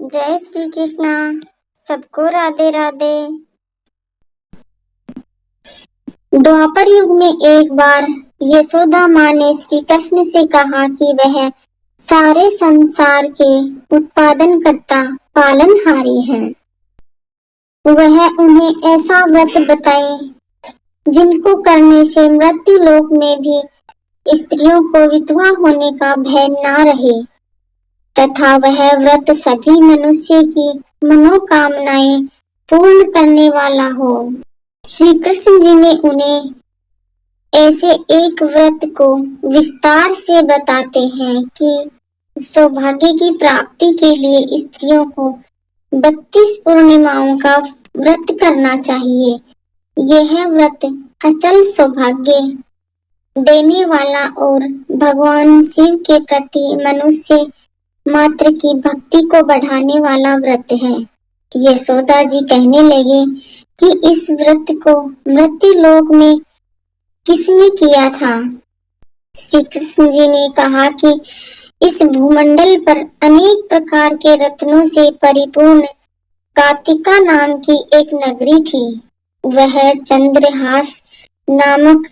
जय श्री कृष्णा। सबको राधे राधे। द्वापर युग में एक बार यशोदा माँ ने श्री कृष्ण से कहा कि वह सारे संसार के उत्पादन कर्ता पालनहारी हैं। वह उन्हें ऐसा व्रत बताए जिनको करने से मृत्यु लोक में भी स्त्रियों को विधवा होने का भय न रहे तथा वह व्रत सभी मनुष्य की मनोकामनाएं पूर्ण करने वाला हो। श्री कृष्ण जी ने उन्हें ऐसे एक व्रत को विस्तार से बताते हैं कि सौभाग्य की प्राप्ति के लिए स्त्रियों को 32 पूर्णिमाओं का व्रत करना चाहिए। यह व्रत अचल सौभाग्य देने वाला और भगवान शिव के प्रति मनुष्य मात्र की भक्ति को बढ़ाने वाला व्रत है। यशोदा जी कहने लगे कि इस व्रत को मृत्यु लोक में किसने किया था? श्री कृष्ण जी ने कहा कि इस भूमंडल पर अनेक प्रकार के रत्नों से परिपूर्ण कातिका नाम की एक नगरी थी। वह चंद्रहास नामक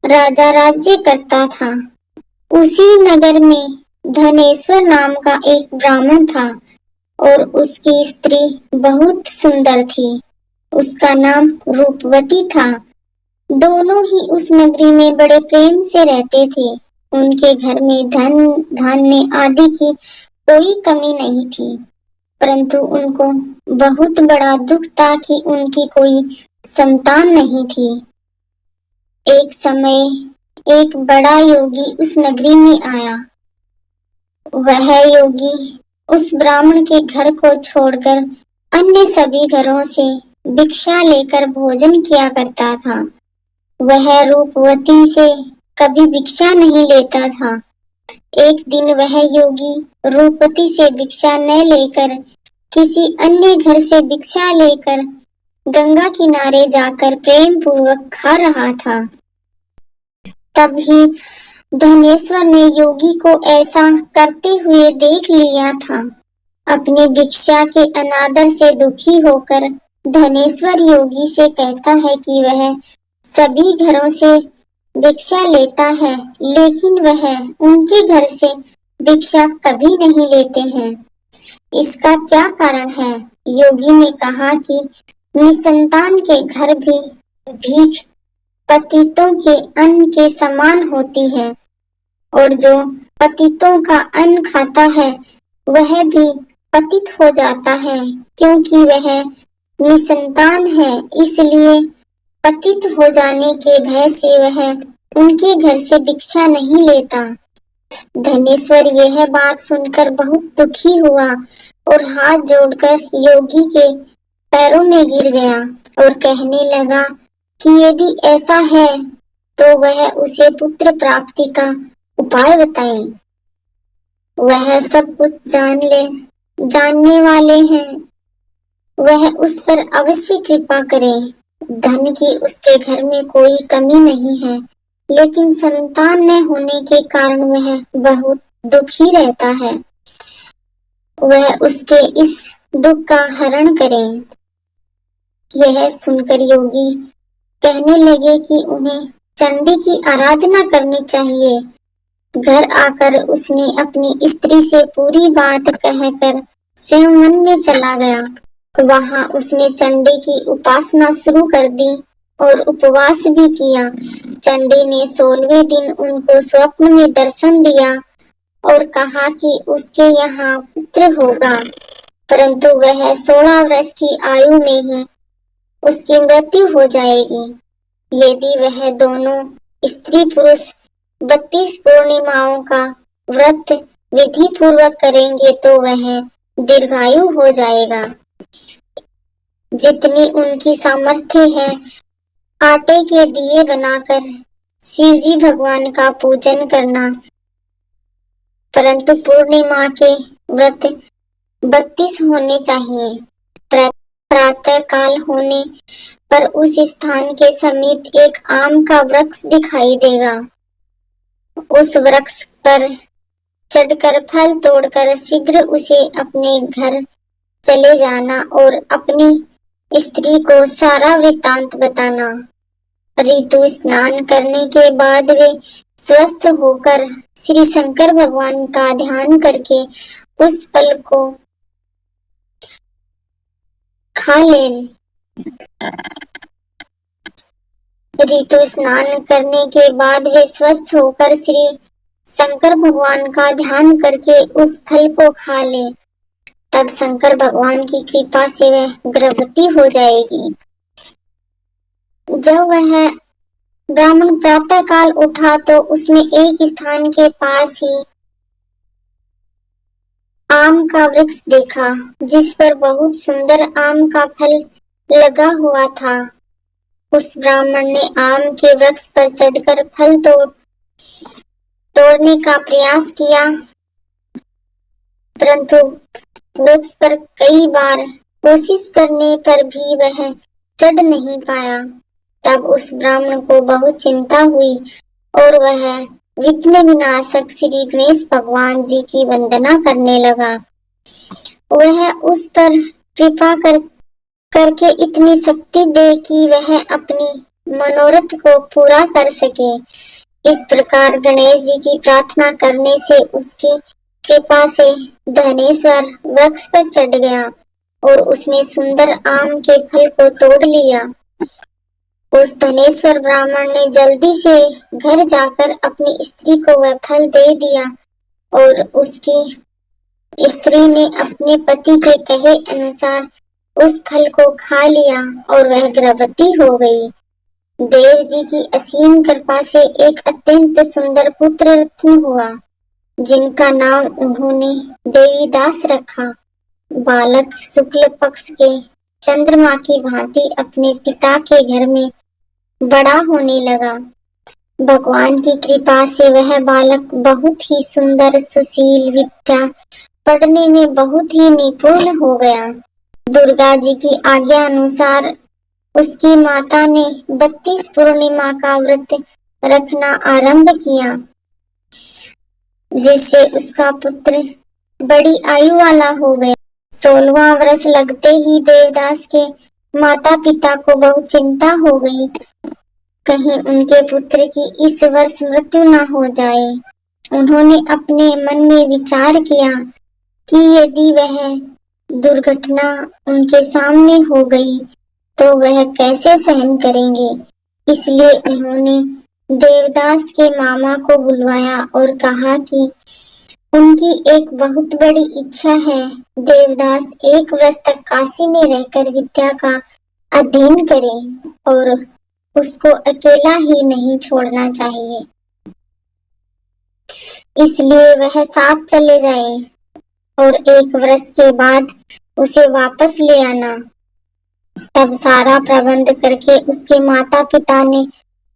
राजा राज्य करता था। उसी नगर में धनेश्वर नाम का एक ब्राह्मण था और उसकी स्त्री बहुत सुंदर थी। उसका नाम रूपवती था। दोनों ही उस नगरी में बड़े प्रेम से रहते थे। उनके घर में धन धान्य आदि की कोई कमी नहीं थी, परंतु उनको बहुत बड़ा दुख था कि उनकी कोई संतान नहीं थी। एक समय एक बड़ा योगी उस नगरी में आया। वह योगी उस ब्राह्मण के घर को छोड़कर अन्य सभी घरों से भिक्षा लेकर भोजन किया करता था। वह रूपवती से कभी भिक्षा नहीं लेता था। एक दिन वह योगी रूपवती से भिक्षा न लेकर किसी अन्य घर से भिक्षा लेकर गंगा किनारे जाकर प्रेम पूर्वक खा रहा था। तभी धनेश्वर ने योगी को ऐसा करते हुए देख लिया था। अपनी भिक्षा के अनादर से दुखी होकर धनेश्वर योगी से कहता है कि वह सभी घरों से भिक्षा लेता है, लेकिन वह उनके घर से भिक्षा कभी नहीं लेते हैं। इसका क्या कारण है? योगी ने कहा कि निसंतान के घर भी भीख पतितों के अन्न के समान होती है और जो पतितों का अन्न खाता है वह भी पतित हो जाता है, क्योंकि वह निसंतान है। इसलिए पतित हो जाने के भय से वह उनके घर से भिक्षा नहीं लेता। धनेश्वर यह बात सुनकर बहुत दुखी हुआ और हाथ जोड़कर योगी के पैरों में गिर गया और कहने लगा कि यदि ऐसा है तो वह उसे पुत्र प्राप्ति का उपाय बताए। वह सब कुछ जानने वाले हैं। वह उस पर अवश्य कृपा करें। धन की उसके घर में कोई कमी नहीं है, लेकिन संतान न होने के कारण वह बहुत दुखी रहता है। वह उसके इस दुख का हरण करें। यह सुनकर योगी कहने लगे कि उन्हें चंडी की आराधना करनी चाहिए। घर आकर उसने अपनी स्त्री से पूरी बात कहकर स्वयं वन में चला गया। वहां उसने चंडी की उपासना शुरू कर दी और उपवास भी किया। चंडी ने 16वें दिन उनको स्वप्न में दर्शन दिया और कहा कि उसके यहाँ पुत्र होगा, परंतु वह 16 वर्ष की आयु में ही उसकी मृत्यु हो जाएगी। यदि वह दोनों स्त्री पुरुष 32 पूर्णिमाओं का व्रत विधि पूर्वक करेंगे तो वह दीर्घायु हो जाएगा। जितनी उनकी सामर्थ्य है, आटे के दिए बनाकर शिव जी भगवान का पूजन करना, परंतु पूर्णिमा के व्रत 32 होने चाहिए। प्रातः काल होने पर उस स्थान के समीप एक आम का वृक्ष दिखाई देगा। उस वृक्ष पर चढ़कर फल तोड़कर शीघ्र उसे अपने घर चले जाना और अपनी स्त्री को सारा वृत्तांत बताना। ऋतु स्नान करने के बाद वे स्वस्थ होकर श्री शंकर भगवान का ध्यान करके उस फल को खा ले। ऋतु स्नान करने के बाद वे स्वस्थ होकर श्री शंकर भगवान का ध्यान करके उस फल को खा ले। तब शंकर भगवान की कृपा से वह गर्भवती हो जाएगी। जब वह ब्राह्मण प्रातः काल उठा तो उसने एक स्थान के पास ही आम का वृक्ष देखा, जिस पर बहुत सुंदर आम का फल लगा हुआ था। उस ब्राह्मण ने आम के वृक्ष पर चढ़कर फल तोड़ने का प्रयास किया, परंतु वृक्ष पर कई बार कोशिश करने पर भी वह चढ़ नहीं पाया। तब उस ब्राह्मण को बहुत चिंता हुई और वह विघ्न विनाशक श्री गणेश भगवान जी की वंदना करने लगा। वह उस पर कृपा करके इतनी शक्ति दे कि वह अपनी मनोरथ को पूरा कर सके। इस प्रकार गणेश जी की प्रार्थना करने से उसकी कृपा से धनेश्वर वृक्ष पर चढ़ गया और उसने सुंदर आम के फल को तोड़ लिया। उस धनेश्वर ब्राह्मण ने जल्दी से घर जाकर अपनी स्त्री को वह फल दे दिया और उसकी स्त्री ने अपने पति के कहे अनुसार उस फल को खा लिया और वह गर्भवती हो गई। देव जी की असीम कृपा से एक अत्यंत सुंदर पुत्र रत्न हुआ, जिनका नाम उन्होंने देवीदास रखा। बालक शुक्ल पक्ष के चंद्रमा की भांति अपने पिता के घर में बड़ा होने लगा। भगवान की कृपा से वह बालक बहुत ही सुंदर, सुशील, विद्या पढ़ने में बहुत ही निपुण हो गया। दुर्गा जी की आज्ञा अनुसार उसकी माता ने 32 पूर्णिमा का व्रत रखना आरंभ किया, जिससे उसका पुत्र बड़ी आयु वाला हो गया। 16वां वर्ष लगते ही देवदास के माता पिता को बहुत चिंता हो गई, कहीं उनके पुत्र की इस वर्ष मृत्यु न हो जाए। उन्होंने अपने मन में विचार किया कि यदि वह दुर्घटना उनके सामने हो गई तो वह कैसे सहन करेंगे। इसलिए उन्होंने देवदास के मामा को बुलवाया और कहा कि उनकी एक बहुत बड़ी इच्छा है, देवदास एक वर्ष तक काशी में रहकर विद्या का अध्ययन करे और उसको अकेला ही नहीं छोड़ना चाहिए, इसलिए वह साथ चले जाए और एक वर्ष के बाद उसे वापस ले आना। तब सारा प्रबंध करके उसके माता पिता ने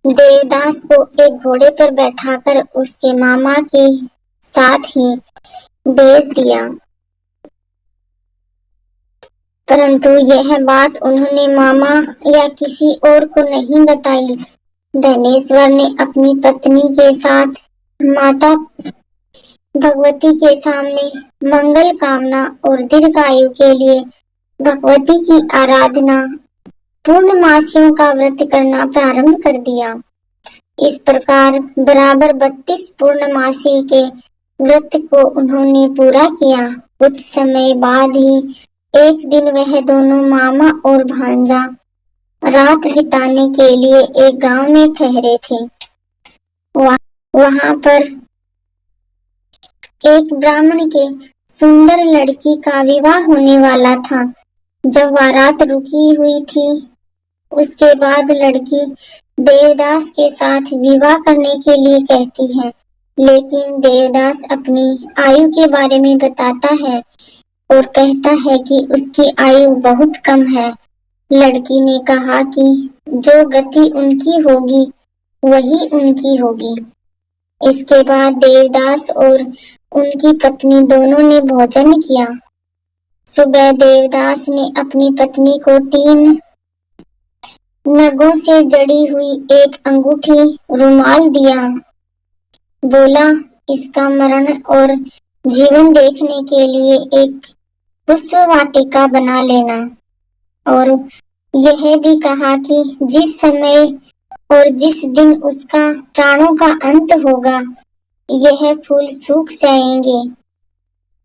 देवदास को एक घोड़े पर बैठाकर उसके मामा के साथ ही भेज दिया, परंतु यह बात उन्होंने मामा या किसी और को नहीं बताई। धनेश्वर ने अपनी पत्नी के साथ माता भगवती के सामने मंगल कामना और दीर्घायु के लिए भगवती की आराधना, पूर्णमासियों का व्रत करना प्रारंभ कर दिया। इस प्रकार बराबर 32 पूर्णमासी के व्रत को उन्होंने पूरा किया। कुछ समय बाद ही एक दिन वह दोनों मामा और भांजा रात बिताने के लिए एक गांव में ठहरे थे। वहां पर एक ब्राह्मण के सुंदर लड़की का विवाह होने वाला था। जब बारात रुकी हुई थी, उसके बाद लड़की देवदास के साथ विवाह करने के लिए कहती है, लेकिन देवदास अपनी आयु के बारे में बताता है और कहता है कि उसकी आयु बहुत कम है। लड़की ने कहा कि जो गति उनकी होगी वही उनकी होगी। इसके बाद देवदास और उनकी पत्नी दोनों ने भोजन किया। सुबह देवदास ने अपनी पत्नी को 3 नगों से जड़ी हुई एक अंगूठी रुमाल दिया। बोला, इसका मरण और जीवन देखने के लिए एक पुष्प वाटिका बना लेना। और यह भी कहा कि जिस समय और जिस दिन उसका प्राणों का अंत होगा, यह फूल सूख जाएंगे,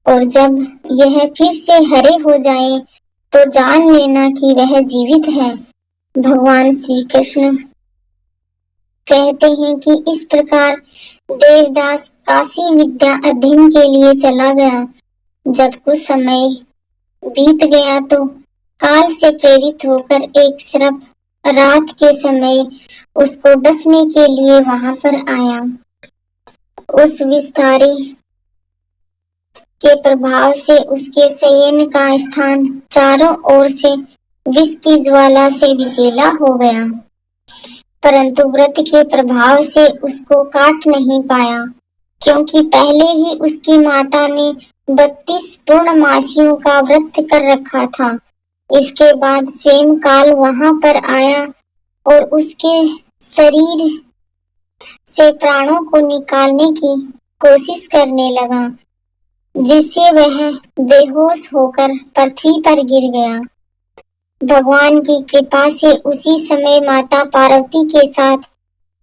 और जब यह फिर से हरे हो जाए तो जान लेना कि वह जीवित है। भगवान श्री कृष्ण कहते हैं कि इस प्रकार देवदास काशी विद्या अध्ययन के लिए चला गया। जब कुछ समय बीत गया तो काल से प्रेरित होकर एक सर्प रात के समय उसको डसने के लिए वहां पर आया। उस विस्तारी के प्रभाव से उसके शयन का स्थान चारों ओर से विष की ज्वाला से विषैला हो गया, परंतु व्रत के प्रभाव से उसको काट नहीं पाया, क्योंकि पहले ही उसकी माता ने 32 पूर्णमासियों का व्रत कर रखा था। इसके बाद स्वयं काल वहां पर आया और उसके शरीर से प्राणों को निकालने की कोशिश करने लगा, जिससे वह बेहोश होकर पृथ्वी पर गिर गया। भगवान की कृपा से उसी समय माता पार्वती के साथ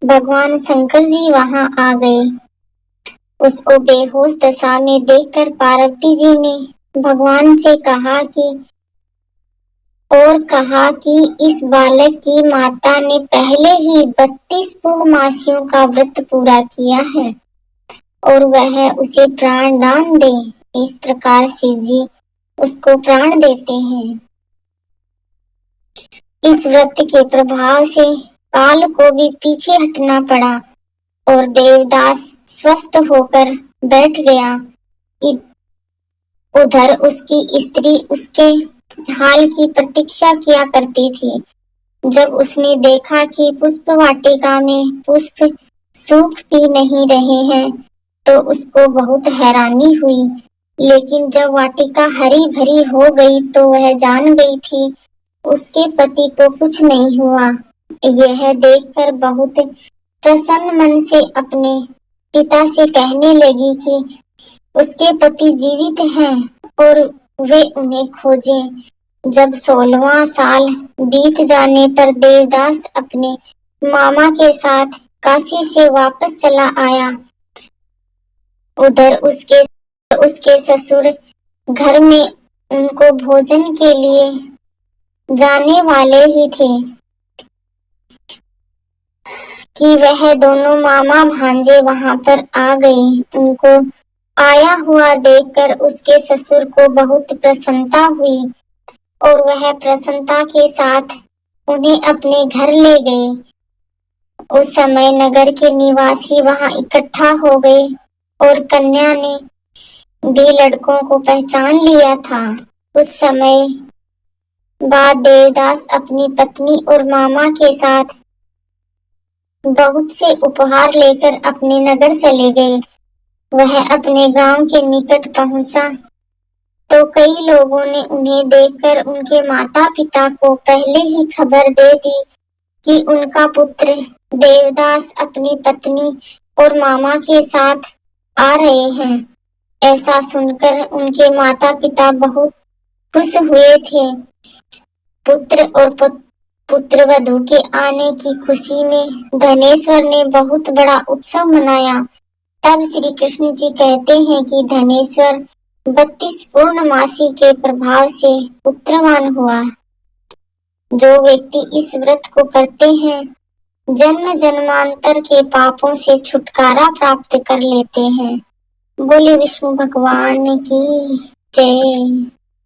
भगवान शंकर जी वहां आ गए। उसको बेहोश दशा में देखकर पार्वती जी ने भगवान से कहा कि इस बालक की माता ने पहले ही 32 पूर्णमासियों का व्रत पूरा किया है और वह उसे प्राण दान दे। इस प्रकार शिव जी उसको प्राण देते हैं। इस व्रत के प्रभाव से काल को भी पीछे हटना पड़ा और देवदास स्वस्थ होकर बैठ गया। उधर उसकी स्त्री उसके हाल की प्रतीक्षा किया करती थी। जब उसने देखा कि पुष्प वाटिका में पुष्प सूख भी नहीं रहे हैं तो उसको बहुत हैरानी हुई, लेकिन जब वाटिका हरी भरी हो गई तो वह जान गई थी उसके पति को कुछ नहीं हुआ। यह देखकर बहुत प्रसन्न मन से अपने पिता से कहने लगी कि उसके पति जीवित हैं और वे उन्हें खोजें। जब 16वां साल बीत जाने पर देवदास अपने मामा के साथ काशी से वापस चला आया। उधर उसके ससुर घर में उनको भोजन के लिए जाने वाले ही थे कि वह दोनों मामा भांजे वहां पर आ गए। उनको आया हुआ देखकर उसके ससुर को बहुत प्रसन्नता हुई और वह प्रसन्नता के साथ उन्हें अपने घर ले गए। उस समय नगर के निवासी वहां इकट्ठा हो गए और कन्या ने भी लड़कों को पहचान लिया था। उस समय बाद देवदास अपनी पत्नी और मामा के साथ बहुत से उपहार लेकर अपने नगर चले गए। वह अपने गांव के निकट पहुंचा तो कई लोगों ने उन्हें देखकर उनके माता पिता को पहले ही खबर दे दी कि उनका पुत्र देवदास अपनी पत्नी और मामा के साथ आ रहे हैं। ऐसा सुनकर उनके माता पिता बहुत खुश हुए थे। पुत्र और पुत्र वधू के आने की खुशी में धनेश्वर ने बहुत बड़ा उत्सव मनाया। तब श्री कृष्ण जी कहते हैं कि धनेश्वर 32 पूर्णमासी के प्रभाव से पुत्रवान हुआ। जो व्यक्ति इस व्रत को करते हैं जन्म जन्मांतर के पापों से छुटकारा प्राप्त कर लेते हैं। बोले विष्णु भगवान की जय।